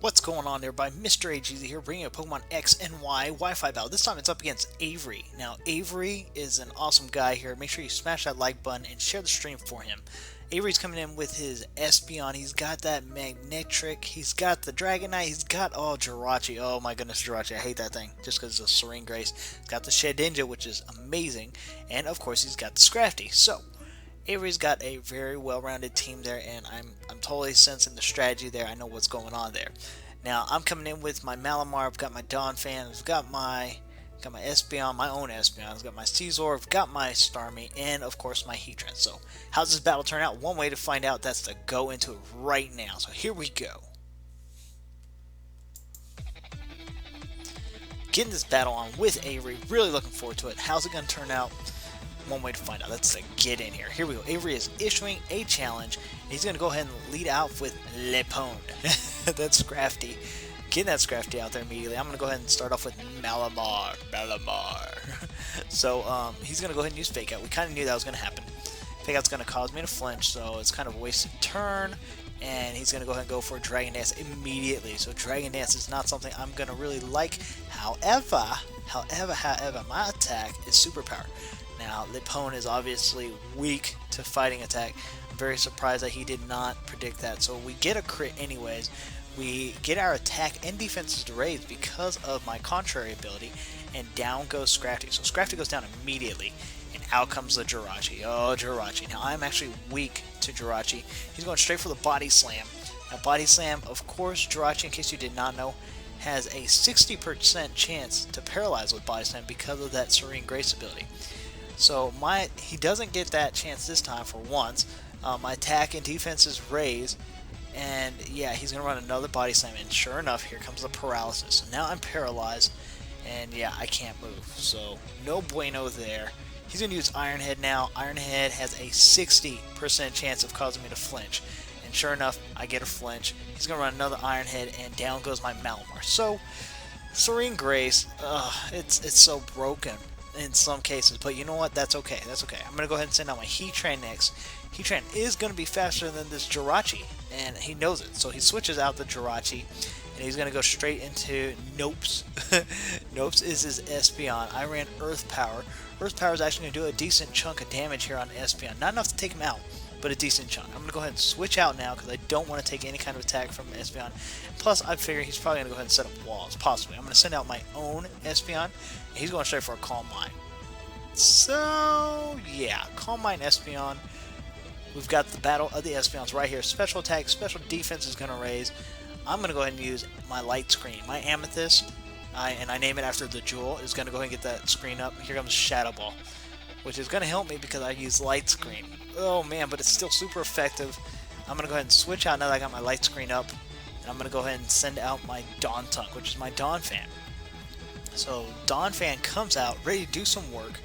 What's going on there by MrAGeezie here, bringing a Pokemon X and Y Wi-Fi battle. This time it's up against Avery. Now, Avery is an awesome guy here. Make sure you smash that like button and share the stream for him. Avery's coming in with his Espeon. He's got that Magnetric. He's got the Dragonite. He's got, Jirachi. Oh my goodness, Jirachi. I hate that thing just because of Serene Grace. He's got the Shedinja, which is amazing. And, of course, he's got the Scrafty. So, Avery's got a very well-rounded team there, and I'm totally sensing the strategy there. I know what's going on there. Now I'm coming in with my Malamar. I've got my Donphan. I've got my Espeon, my own Espeon. I've got my Caesar. I've got my Starmie, and of course my Heatran. So how's this battle turn out? One way to find out. That's to go into it right now. So here we go. Getting this battle on with Avery. Really looking forward to it. How's it going to turn out? One way to find out. That's to get in here. Here we go. Avery is issuing a challenge. He's going to go ahead and lead out with Le Pond. That's Scrafty. Getting that Scrafty out there immediately. I'm going to go ahead and start off with Malamar. So, he's going to go ahead and use Fake Out. We kind of knew that was going to happen. Fake Out's going to cause me to flinch, so it's kind of a wasted turn. And he's going to go ahead and go for Dragon Dance immediately. So Dragon Dance is not something I'm going to really like. However, my attack is Superpower. Now, Lipone is obviously weak to fighting attack. I'm very surprised that he did not predict that. So we get a crit anyways. We get our attack and defenses to raise because of my contrary ability. And down goes Scrafty. So Scrafty goes down immediately. And out comes the Jirachi. Oh, Jirachi. Now, I'm actually weak to Jirachi. He's going straight for the Body Slam. Now, Body Slam, of course, Jirachi, in case you did not know, has a 60% chance to paralyze with Body Slam because of that Serene Grace ability. So he doesn't get that chance this time for once. My attack and defense is raised, and yeah, he's going to run another Body Slam, and sure enough, here comes the paralysis. So now I'm paralyzed, and yeah, I can't move. So no bueno there. He's going to use Iron Head now. Iron Head has a 60% chance of causing me to flinch, and sure enough, I get a flinch. He's going to run another Iron Head, and down goes my Malamar. So Serene Grace, it's so broken in some cases, but you know what? That's okay. That's okay. I'm going to go ahead and send out my Heatran next. Heatran is going to be faster than this Jirachi, and he knows it. So he switches out the Jirachi, and he's going to go straight into Nopes. Nopes is his Espeon. I ran Earth Power. Earth Power is actually going to do a decent chunk of damage here on Espeon. Not enough to take him out, but a decent chunk. I'm going to go ahead and switch out now because I don't want to take any kind of attack from Espeon. Plus, I figure he's probably going to go ahead and set up walls, possibly. I'm going to send out my own Espeon, and he's going straight for a Calm Mind. So, yeah, Calm Mind Espeon. We've got the battle of the Espeons right here. Special attack, special defense is going to raise. I'm going to go ahead and use my light screen. My Amethyst, and I name it after the jewel, is going to go ahead and get that screen up. Here comes Shadow Ball, which is going to help me because I use light screen. Oh man, but it's still super effective. I'm going to go ahead and switch out now that I got my light screen up. And I'm going to go ahead and send out my Dawntunk, which is my Donphan. So Donphan comes out, ready to do some work.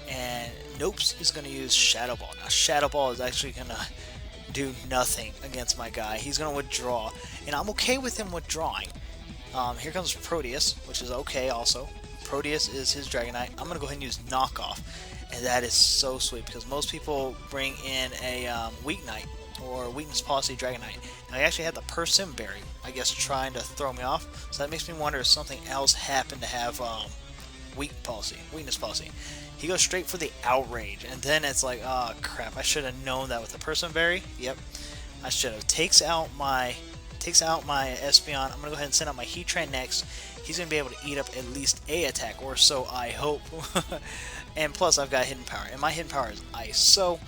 And Nopes is going to use Shadow Ball. Now Shadow Ball is actually going to do nothing against my guy. He's going to withdraw. And I'm okay with him withdrawing. Here comes Proteus, which is okay also. Proteus is his Dragonite. I'm going to go ahead and use Knockoff. And that is so sweet because most people bring in a Weaknight or Weakness Policy Dragonite. And I actually had the Persim Berry, I guess, trying to throw me off. So that makes me wonder if something else happened to have Weakness Policy. He goes straight for the Outrage, and then it's like, oh crap, I should have known that with the Persim Berry. Yep, I should have. Takes out my Espeon. I'm gonna go ahead and send out my Heatran next. He's gonna be able to eat up at least a attack, or so I hope. And plus, I've got Hidden Power, and my Hidden Power is Ice. So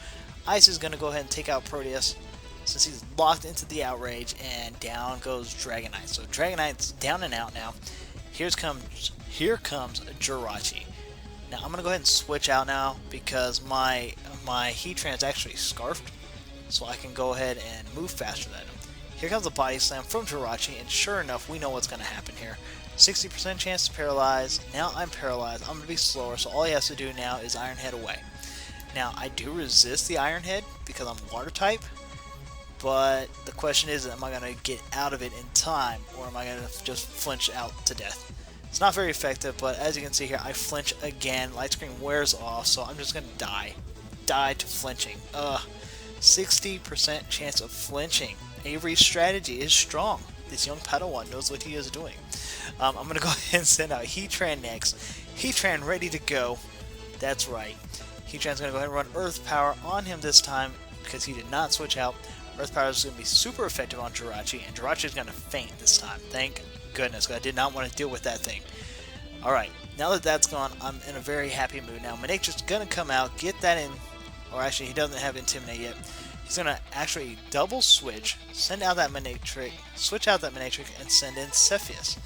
Ice is gonna go ahead and take out Proteus since he's locked into the Outrage, and down goes Dragonite. So Dragonite's down and out now. Here comes Jirachi. Now I'm gonna go ahead and switch out now because my Heatran is actually scarfed, so I can go ahead and move faster than him. Here comes a Body Slam from Jirachi, and sure enough, we know what's gonna happen here. 60% chance to paralyze. Now I'm paralyzed. I'm gonna be slower, so all he has to do now is Iron Head away. Now I do resist the Iron Head because I'm Water type, but the question is, am I gonna get out of it in time, or am I gonna just flinch out to death? It's not very effective, but as you can see here, I flinch again. Light screen wears off, so I'm just going to die. Die to flinching. 60% chance of flinching. Avery's strategy is strong. This young Padawan knows what he is doing. I'm going to go ahead and send out Heatran next. Heatran ready to go. That's right. Heatran's going to go ahead and run Earth Power on him this time because he did not switch out. Earth Power is going to be super effective on Jirachi, and Jirachi is going to faint this time. Thank goodness, because I did not want to deal with that thing. Alright, now that that's gone, I'm in a very happy mood. Now, Manectric's going to come out, get that in, or actually, he doesn't have Intimidate yet. He's going to actually double switch, send out that Manectric, switch out that Manectric, and send in Cepheus.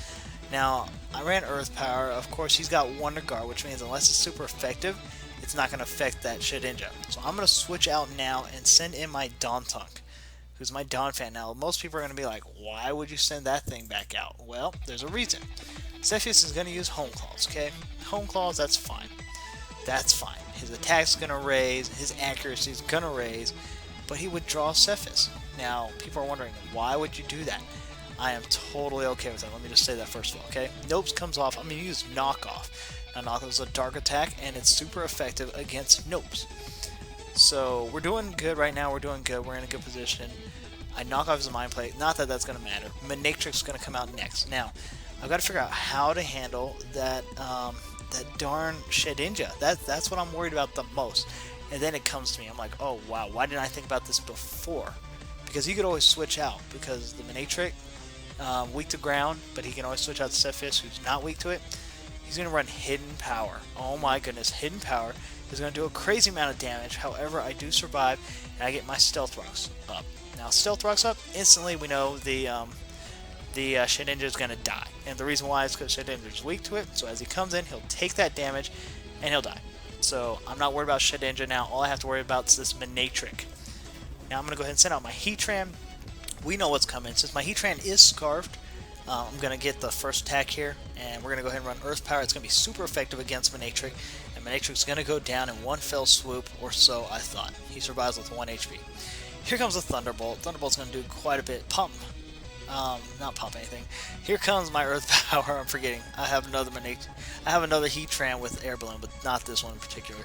Now, I ran Earth Power. Of course, he's got Wonder Guard, which means unless it's super effective, it's not going to affect that Shedinja. So I'm going to switch out now and send in my Dawntunk, who's my Dawn fan. Now, most people are going to be like, why would you send that thing back out? Well, there's a reason. Cepheus is going to use Home Claws, okay? Home Claws, that's fine. That's fine. His attack's going to raise, his accuracy's going to raise, but he would draw Cepheus. Now, people are wondering, why would you do that? I am totally okay with that. Let me just say that first of all, okay? Nopes comes off. I'm going to use Knockoff. Now, Knockoff is a dark attack, and it's super effective against Nopes. So, we're doing good right now. We're doing good. We're in a good position. I knock off his Mind Plate. Not that that's going to matter. Manectric's going to come out next. Now, I've got to figure out how to handle that that darn Shedinja. That's what I'm worried about the most. And then it comes to me. I'm like, oh, wow, why didn't I think about this before? Because he could always switch out. Because the Manectric, weak to ground, but he can always switch out to Cepheus, who's not weak to it. He's going to run Hidden Power. Oh my goodness, Hidden Power is going to do a crazy amount of damage. However, I do survive, and I get my Stealth Rocks up. Now, Stealth Rocks up, instantly we know the Shedinja is going to die. And the reason why is because Shedinja is weak to it, so as he comes in, he'll take that damage, and he'll die. So, I'm not worried about Shedinja now. All I have to worry about is this Manectric. Now, I'm going to go ahead and send out my Heatran. We know what's coming. Since my Heatran is Scarfed, I'm going to get the first attack here, and we're going to go ahead and run Earth Power. It's going to be super effective against Manectric, and Manectric's going to go down in one fell swoop, or so I thought. He survives with 1 HP. Here comes a Thunderbolt. Thunderbolt's going to do quite a bit. Pump. Not pump anything. Here comes my Earth Power. I'm forgetting. I have another Heatran with Air Balloon, but not this one in particular.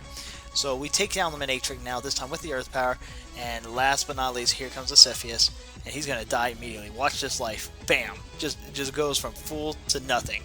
So we take down the Manectric now, this time with the Earth Power, and last but not least, here comes the Cepheus, and he's going to die immediately. Watch this life. Bam! Just goes from full to nothing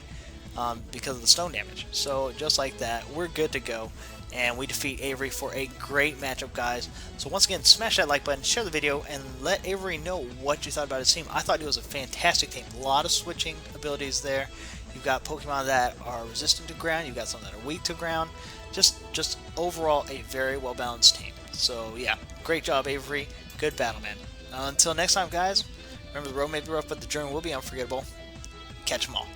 because of the stone damage. So just like that, we're good to go, and we defeat Avery for a great matchup, guys. So once again, smash that like button, share the video, and let Avery know what you thought about his team. I thought he was a fantastic team. A lot of switching abilities there. You've got Pokemon that are resistant to ground. You've got some that are weak to ground. Just overall a very well balanced team. So yeah, great job, Avery. Good battle, man. Until next time, guys. Remember, the road may be rough, but the journey will be unforgettable. Catch 'em all.